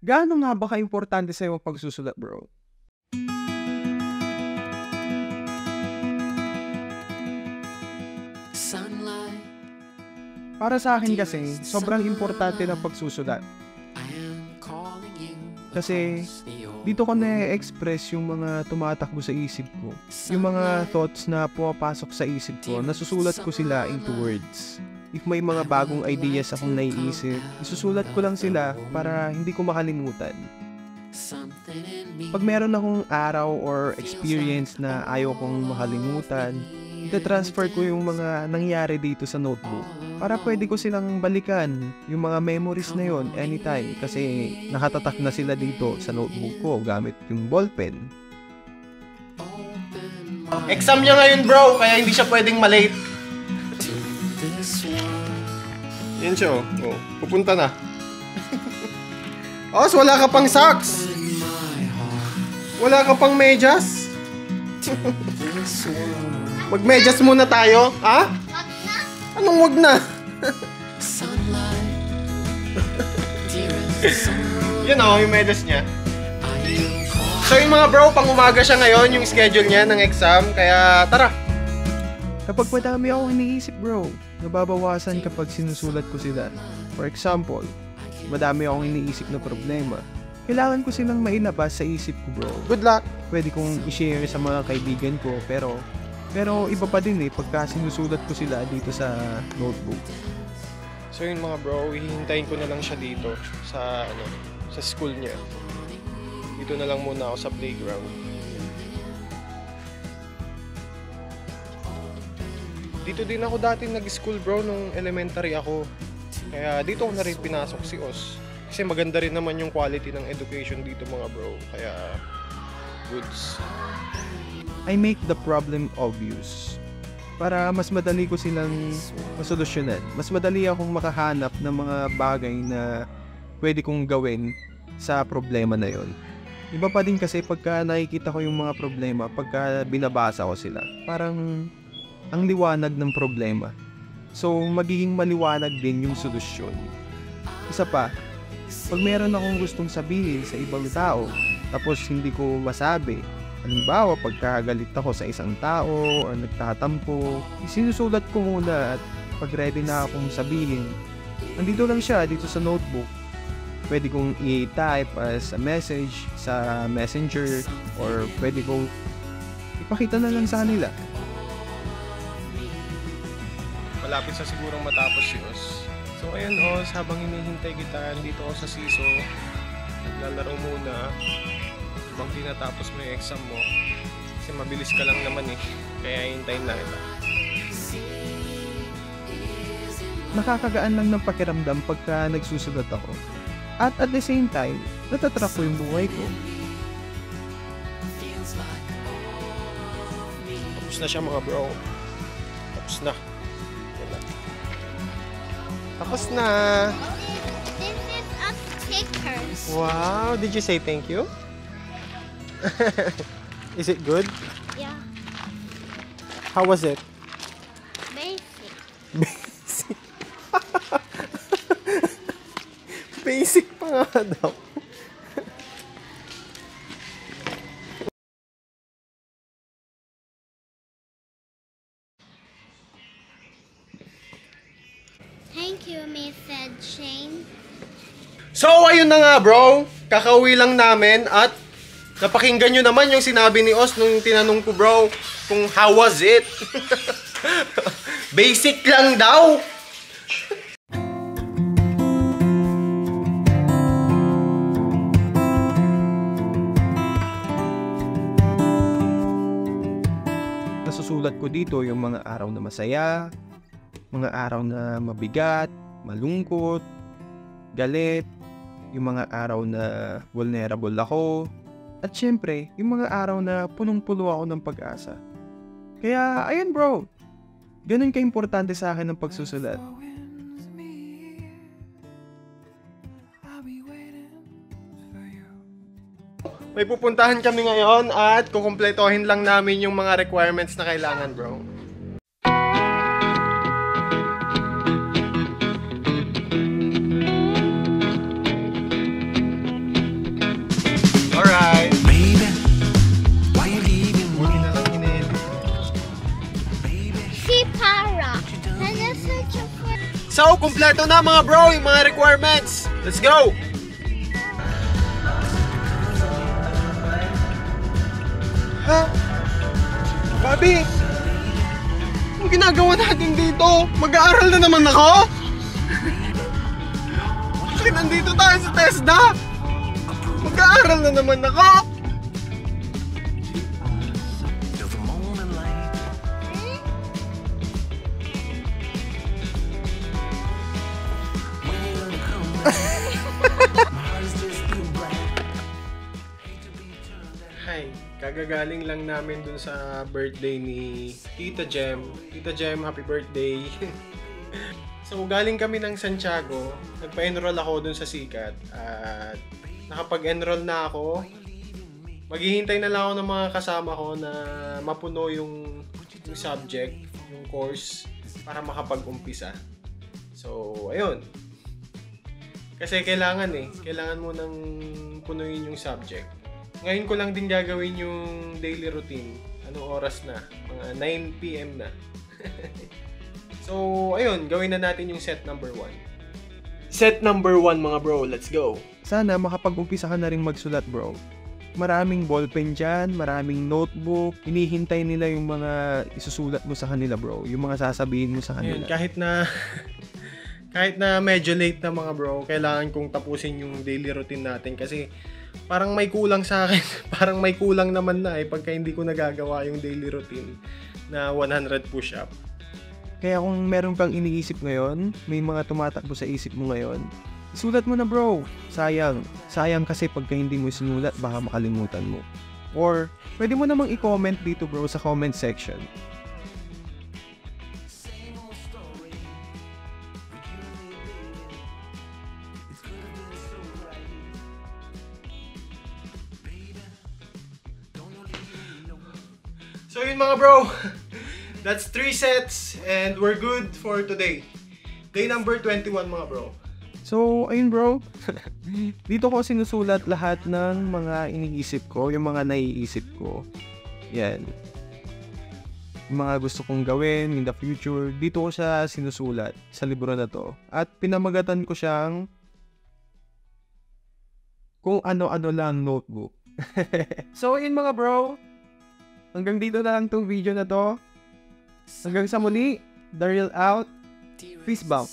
Gaano nga ba ka-importante sa'yo ang pagsusulat, bro? Para sa akin kasi, sobrang importante ng pagsusulat. Kasi dito ko na-express yung mga tumatakbo sa isip ko. Yung mga thoughts na pumapasok sa isip ko, nasusulat ko sila into words. If may mga bagong ideas akong naiisip, isusulat ko lang sila para hindi ko makalimutan. Pag meron akong araw or experience na ayaw kong makalimutan, ita-transfer ko yung mga nangyari dito sa notebook para pwede ko silang balikan yung mga memories na yon anytime kasi nakatatak na sila dito sa notebook ko gamit yung ballpen. Exam niya ngayon bro, kaya hindi siya pwedeng malate. Yan siya oh, pupunta na. Os, wala ka pang socks. Wala ka pang medyas. Mag-medyas muna tayo, ha? Anong wag na? Yun o, yung medyas niya. So yung mga bro, pang umaga siya ngayon, yung schedule niya ng exam, kaya tara. Kapag madami akong iniisip bro, nababawasan kapag sinusulat ko sila. For example, madami akong iniisip na problema. Kailangan ko silang mailabas sa isip ko bro. Good luck! Pwede kong i-share sa mga kaibigan ko pero iba pa din pagka sinusulat ko sila dito sa notebook. So yun mga bro, hihintayin ko na lang siya dito sa sa school niya. Dito na lang muna ako sa playground. Dito din ako dati nag-school bro nung elementary ako. Kaya dito ko na rin pinasok si Os. Kasi maganda rin naman yung quality ng education dito mga bro. Kaya goods. I make the problem obvious para mas madali ko silang masolusyonan. Mas madali akong makahanap ng mga bagay na pwede kong gawin sa problema na yon. Iba pa din kasi pagka nakikita ko yung mga problema, pagka binabasa ko sila, parang ang liwanag ng problema. So magiging maliwanag din yung solusyon. Isa pa, pag meron akong gustong sabihin sa ibang tao, tapos hindi ko masabi, halimbawa pagkagalit ako sa isang tao o nagtatampo, sinusulat ko muna at pag ready na akong sabihin, nandito lang siya dito sa notebook. Pwede kong i-type as a message sa messenger or pwede kong ipakita na lang sa kanila. Malapit sa sigurong matapos si Os. So ayun Os, habang hinihintay kita dito ako sa CISO, naglalaro muna habang tinatapos mo yung exam mo. Kasi mabilis ka lang naman kaya hintayin na kita. Nakakagaan lang ng pakiramdam pagka nagsusulat ako. At the same time, natatrack ko yung buhay ko. Tapos na siya mga bro. Tapos na. Tapos na. This is a sticker. Wow, did you say thank you? Is it good? Yeah. How was it? Basic. Basic. Basic pa nga daw. Thank you, Mr. Shane. So, ayun na nga bro. Kakauwi lang namin at napakinggan nyo naman yung sinabi ni Os nung tinanong ko bro kung how was it? Basic lang daw. Nasusulat ko dito yung mga araw na masaya, mga araw na mabigat, malungkot, galit, yung mga araw na vulnerable ako, at syempre, yung mga araw na punong-puno ako ng pag-asa. Kaya, ayun bro, ganun ka-importante sa akin ang pagsusulat. May pupuntahan kami ngayon at kukumpletohin lang namin yung mga requirements na kailangan bro. kumpleto na mga bro yung mga requirements. Let's go! Ha? Bobby! Anong ginagawa natin dito? Mag-aaral na naman ako? Bakit nandito tayo sa TESDA? Mag-aaral na naman ako? Hi, kagagaling lang namin dun sa birthday ni Tita Jem. Tita Jem, happy birthday! So, galing kami ng Santiago. Nagpa-enroll ako dun sa Sikat. At nakapag-enroll na ako. Maghihintay na lang ako ng mga kasama ko na mapuno yung subject, yung course, para makapag-umpisa. So, ayun. Kasi kailangan mo nang punuin yung subject. Ngayon ko lang din gagawin yung daily routine. Anong oras na? Mga 9 PM na. So, ayun, gawin na natin yung set number 1. Set number 1 mga bro, let's go! Sana makapag-umpisa ka na rin magsulat, bro. Maraming ballpen dyan, maraming notebook. Hinihintay nila yung mga isusulat mo sa kanila, bro. Yung mga sasabihin mo sa Ayun, kanila. kahit na medyo late na mga bro, kailangan kong tapusin yung daily routine natin kasi parang may kulang sa akin. Parang may kulang naman na pagka hindi ko nagagawa yung daily routine na 100 push-up. Kaya kung meron kang iniisip ngayon, may mga tumatakbo sa isip mo ngayon, isulat mo na, bro. Sayang. Sayang kasi pagka hindi mo sinulat, baka makalimutan mo. Or, pwede mo namang i-comment dito, bro, sa comment section. So yun mga bro, that's 3 sets and we're good for today. Day number 21 mga bro. So, ayun, bro. Dito ko sinusulat lahat ng mga iniisip ko, yung mga naiisip ko. Yan. Yung mga gusto kong gawin in the future, dito ko siya sinusulat sa libro na to. At pinamagatan ko siyang kung ano-ano lang notebook. So, ayun mga bro. Hanggang dito na lang tong video na to. Hanggang sa muli, Daryl out. Peace bomb.